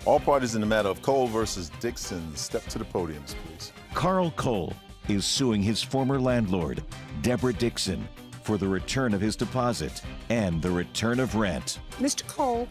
All parties in the matter of Cole versus Dixon, step to the podiums, please. Carl Cole is suing his former landlord, Deborah Dixon, for the return of his deposit and the return of rent. Mr. Cole,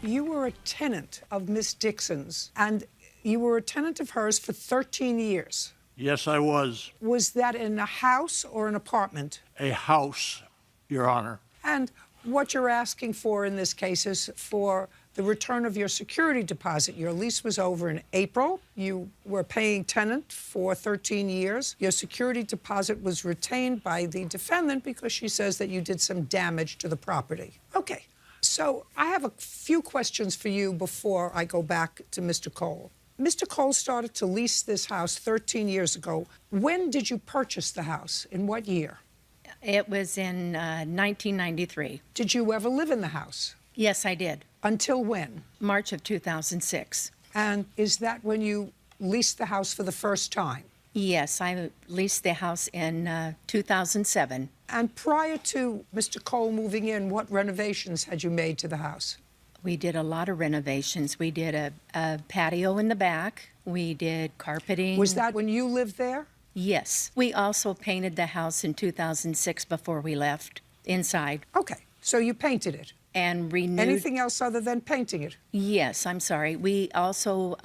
you were a tenant of Miss Dixon's, and you were a tenant of hers for 13 years. Yes, I was. Was that in a house or an apartment? A house, Your Honor. And what you're asking for in this case is for the return of your security deposit. Your lease was over in April. You were paying tenant for 13 years. Your security deposit was retained by the defendant because she says that you did some damage to the property. Okay, so I have a few questions for you before I go back to Mr. Cole. Mr. Cole started to lease this house 13 years ago. When did you purchase the house? In what year? It was in 1993. Did you ever live in the house? Yes, I did. Until when? March of 2006. And is that when you leased the house for the first time? Yes, I leased the house in 2007. And prior to Mr. Cole moving in, what renovations had you made to the house? We did a lot of renovations. We did a patio in the back. We did carpeting. Was that when you lived there? Yes. We also painted the house in 2006 before we left inside. Okay, so you painted it. And renewed. Anything else other than painting it? Yes, I'm sorry. We also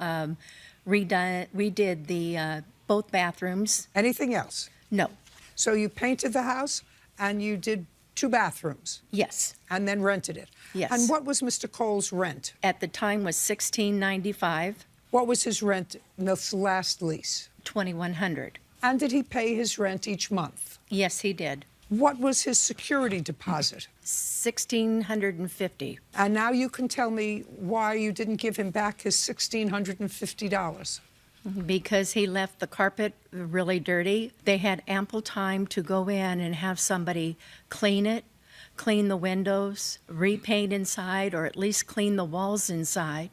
redid the both bathrooms. Anything else? No. So you painted the house and you did 2 bathrooms? Yes. And then rented it? Yes. And what was Mr. Cole's rent? At the time was $16.95. What was his rent in this last lease? $2,100. And did he pay his rent each month? Yes, he did. What was his security deposit? $1,650. And now you can tell me why you didn't give him back his $1,650. Because he left the carpet really dirty. They had ample time to go in and have somebody clean it, clean the windows, repaint inside, or at least clean the walls inside.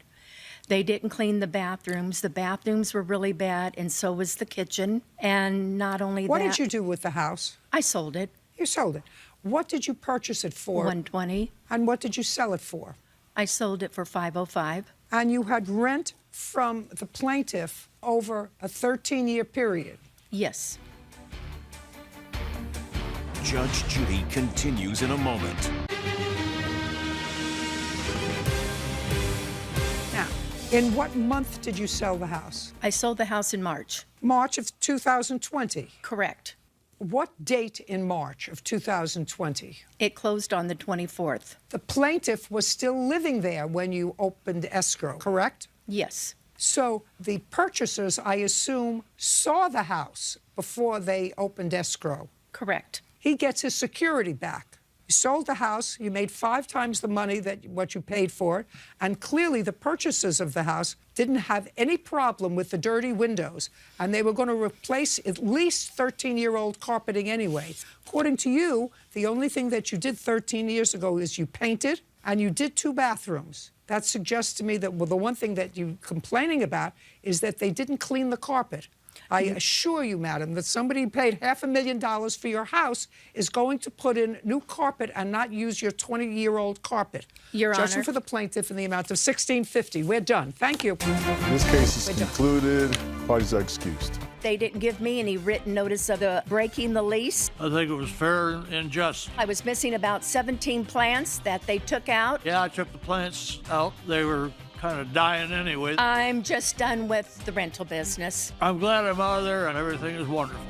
They didn't clean the bathrooms. The bathrooms were really bad, and so was the kitchen. And not only that... What did you do with the house? I sold it. You sold it. What did you purchase it for? $120. And what did you sell it for? I sold it for $505. And you had rent from the plaintiff over a 13-year period? Yes. Judge Judy continues in a moment. Now, in what month did you sell the house? I sold the house in March. March of 2020? Correct. What date in March of 2020? It closed on the 24th. The plaintiff was still living there when you opened escrow, correct? Yes. So the purchasers, I assume, saw the house before they opened escrow. Correct. He gets his security back. You sold the house, you made 5 times the money that what you paid for it, and clearly the purchasers of the house didn't have any problem with the dirty windows, and they were going to replace at least 13-year-old carpeting anyway. According to you, the only thing that you did 13 years ago is you painted, and you did 2 bathrooms. That suggests to me that the one thing that you're complaining about is that they didn't clean the carpet. I assure you, madam, that somebody who paid $500,000 for your house is going to put in new carpet and not use your 20-year-old carpet. Your Honor. Judgment for the plaintiff in the amount of $1,650. We're done. Thank you. This case is concluded. Parties are excused. They didn't give me any written notice of the breaking the lease. I think it was fair and just. I was missing about 17 plants that they took out. Yeah, I took the plants out. They were kind of dying anyway. I'm just done with the rental business. I'm glad I'm out of there and everything is wonderful.